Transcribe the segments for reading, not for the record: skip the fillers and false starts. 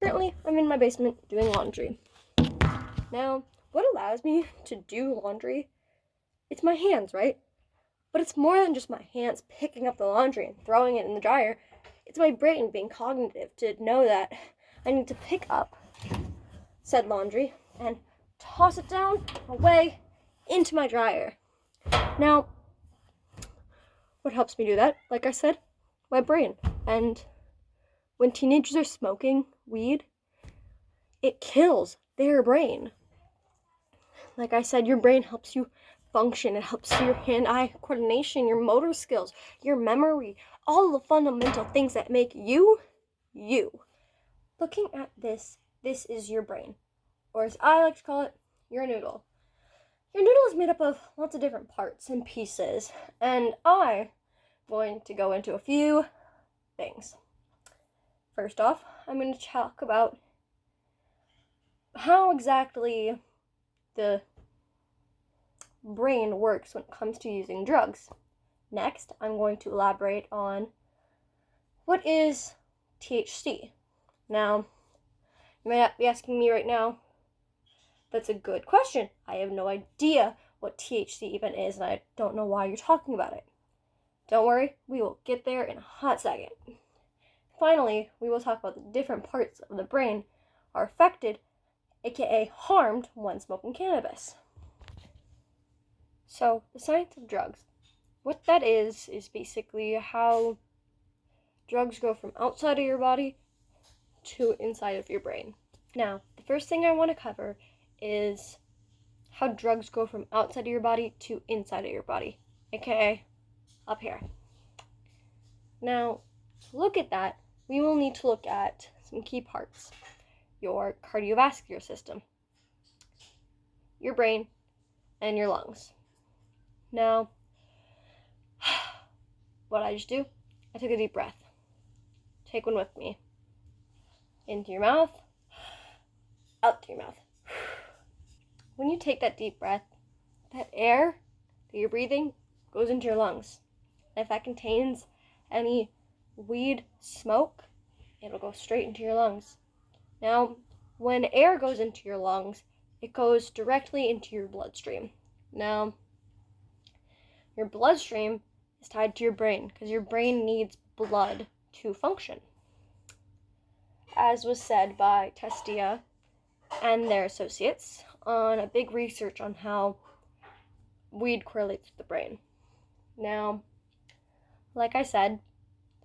Currently, I'm in my basement doing laundry. Now, what allows me to do laundry? It's my hands, right? But it's more than just my hands picking up the laundry and throwing it in the dryer. It's my brain being cognitive to know that I need to pick up said laundry and toss it down away into my dryer. Now, what helps me do that? Like I said, my brain. And when teenagers are smoking weed, it kills their brain. Like I said, your brain helps you function. It helps your hand-eye coordination, your motor skills, your memory, all the fundamental things that make you, you. Looking at this is your brain. Or as I like to call it, your noodle. Your noodle is made up of lots of different parts and pieces, and I'm going to go into a few things. First off, I'm going to talk about how exactly the brain works when it comes to using drugs. Next, I'm going to elaborate on what is THC. Now, you might be asking me right now, that's a good question. I have no idea what THC even is, and I don't know why you're talking about it. Don't worry, we will get there in a hot second. Finally, we will talk about the different parts of the brain are affected, aka harmed, when smoking cannabis. So, the science of drugs. What that is basically how drugs go from outside of your body to inside of your brain. Now, the first thing I want to cover is how drugs go from outside of your body to inside of your body, aka up here. Now, to look at that, we will need to look at some key parts. Your cardiovascular system, your brain, and your lungs. Now, what I just do, I took a deep breath. Take one with me. Into your mouth, out through your mouth. When you take that deep breath, that air that you're breathing goes into your lungs. And if that contains any weed smoke, it'll go straight into your lungs. Now, when air goes into your lungs, it goes directly into your bloodstream. Now, your bloodstream is tied to your brain because your brain needs blood to function. As was said by Testia and their associates on a big research on how weed correlates with the brain. Now, like I said,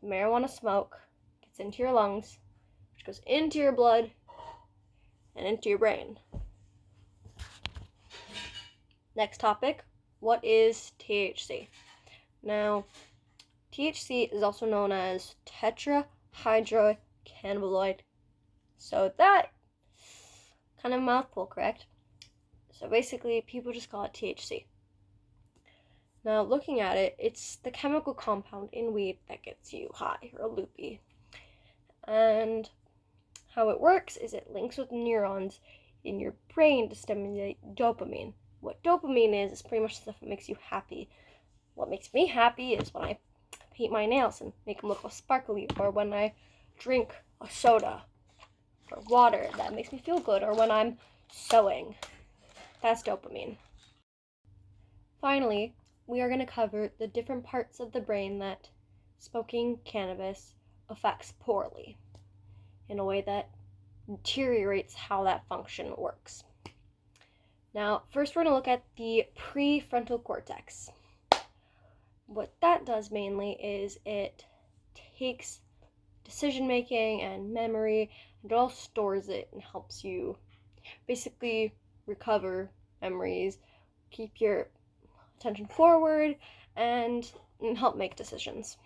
the marijuana smoke gets into your lungs, which goes into your blood and into your brain. Next topic, what is THC? Now, THC is also known as tetrahydrocannabinoid. So that kind of a mouthful, correct? So basically, people just call it THC. Now, looking at it, it's the chemical compound in weed that gets you high or loopy. And how it works is it links with neurons in your brain to stimulate dopamine. What dopamine is pretty much stuff that makes you happy. What makes me happy is when I paint my nails and make them look all sparkly, or when I drink a soda or water, that makes me feel good, or when I'm sewing. That's dopamine. Finally, we are going to cover the different parts of the brain that smoking cannabis affects poorly in a way that deteriorates how that function works. Now, first we're going to look at the prefrontal cortex. What that does mainly is it takes decision making and memory and it all stores it and helps you basically recover memories, keep your attention forward, and help make decisions.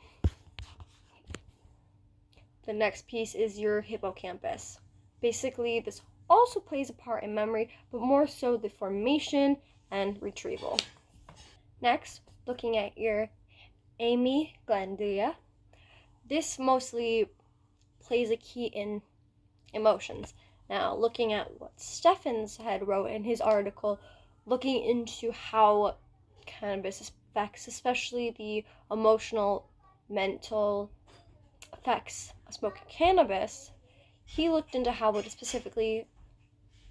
The next piece is your hippocampus. Basically, this also plays a part in memory, but more so the formation and retrieval. Next, looking at your amygdala. This mostly plays a key in emotions. Now, looking at what Steffens had wrote in his article, looking into how cannabis affects, especially the emotional, mental effects of smoking cannabis, he looked into how it specifically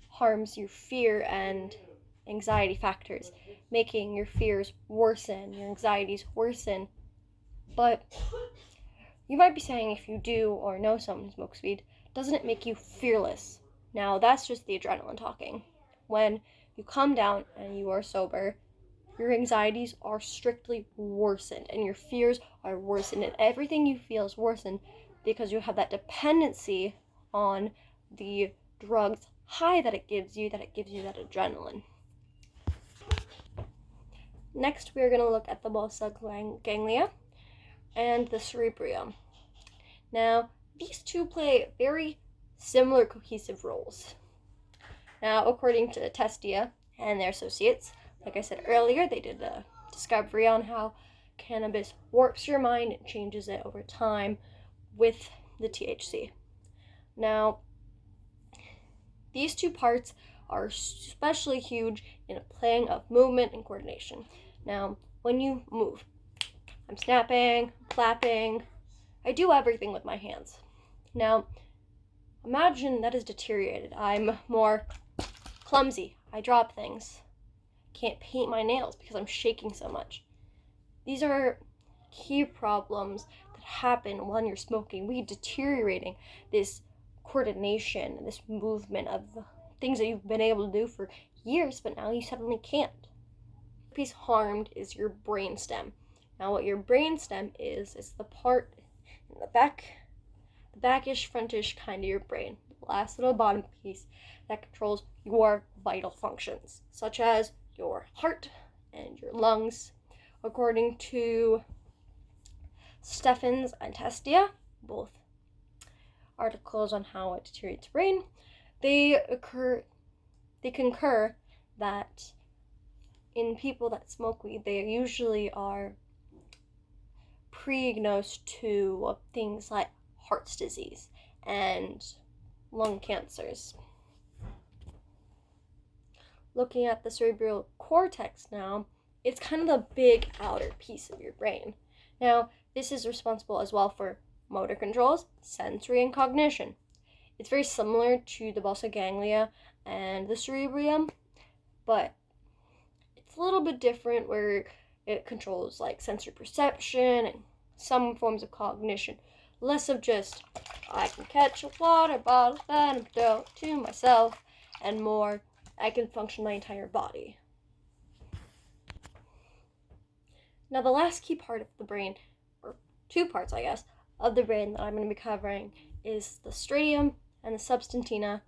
harms your fear and anxiety factors, making your fears worsen, your anxieties worsen. But you might be saying, if you do or know someone who smokes weed, doesn't it make you fearless? Now, that's just the adrenaline talking. When you come down and you are sober, your anxieties are strictly worsened and your fears are worsened, and everything you feel is worsened because you have that dependency on the drug's high that it gives you that adrenaline. Next, we are going to look at the basal ganglia and the cerebrum. Now, these two play very similar cohesive roles. Now, according to Testia and their associates, like I said earlier, they did a discovery on how cannabis warps your mind and changes it over time with the THC. Now, these two parts are especially huge in a playing of movement and coordination. Now, when you move, I'm snapping, clapping, I do everything with my hands. Now, imagine that is deteriorated. I'm more clumsy. I drop things. Can't paint my nails because I'm shaking so much. These are key problems that happen when you're smoking weed, deteriorating this coordination, this movement of things that you've been able to do for years, but now you suddenly can't. The piece harmed is your brainstem. Now, what your brainstem is the part in the backish, frontish kind of your brain, the last little bottom piece that controls your vital functions, such as your heart and your lungs. According to Steffens and Testia, both articles on how it deteriorates the brain, they concur that in people that smoke weed, they usually are pre-diagnosed to things like heart disease and lung cancers. Looking at the cerebral cortex now, it's kind of the big outer piece of your brain. Now, this is responsible as well for motor controls, sensory, and cognition. It's very similar to the basal ganglia and the cerebrum, but it's a little bit different where it controls like sensory perception and some forms of cognition. Less of just, I can catch a water bottle and throw it to myself, and more, I can function my entire body. Now, the last key part of the brain, or two parts, I guess, of the brain that I'm going to be covering is the striatum and the substantia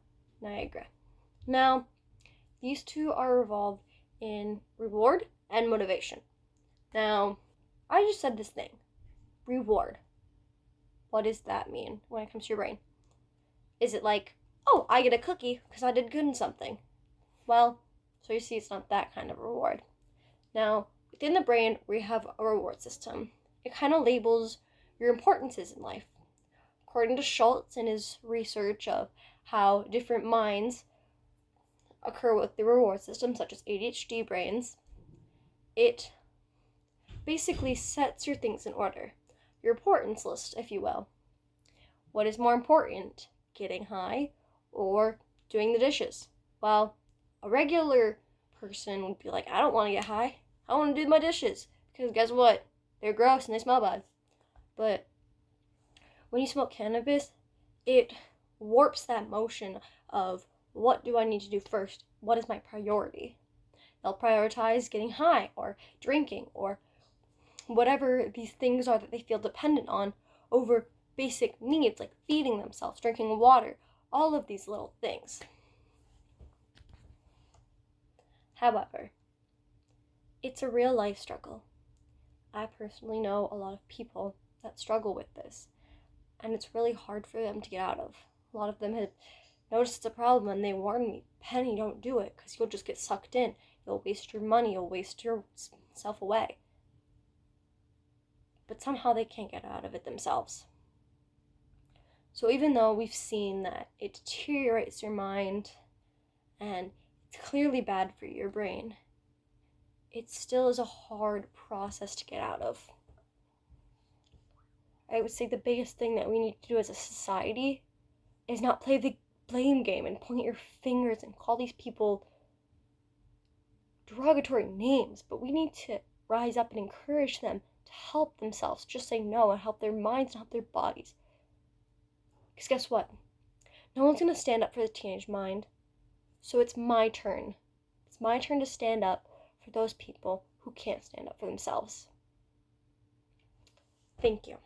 nigra. Now, these two are involved in reward and motivation. Now, I just said this thing, reward. What does that mean when it comes to your brain? Is it like, oh, I get a cookie because I did good in something? Well, so you see, it's not that kind of reward. Now, within the brain, we have a reward system. It kind of labels your importances in life. According to Schultz and his research of how different minds occur with the reward system, such as ADHD brains, it basically sets your things in order. Your importance list, if you will. What is more important, getting high or doing the dishes? Well, a regular person would be like, I don't want to get high. I want to do my dishes. Because guess what? They're gross and they smell bad. But when you smoke cannabis, it warps that motion of what do I need to do first? What is my priority? They'll prioritize getting high or drinking or whatever these things are that they feel dependent on over basic needs like feeding themselves, drinking water, all of these little things. However, it's a real life struggle. I personally know a lot of people that struggle with this, and it's really hard for them to get out of. A lot of them have noticed it's a problem and they warn me, Penny, don't do it because you'll just get sucked in. You'll waste your money, you'll waste yourself away. But somehow they can't get out of it themselves. So even though we've seen that it deteriorates your mind and it's clearly bad for your brain, it still is a hard process to get out of. I would say the biggest thing that we need to do as a society is not play the blame game and point your fingers and call these people derogatory names, but we need to rise up and encourage them to help themselves, just say no, and help their minds and help their bodies. Because guess what? No one's going to stand up for the teenage mind, so it's my turn. It's my turn to stand up for those people who can't stand up for themselves. Thank you.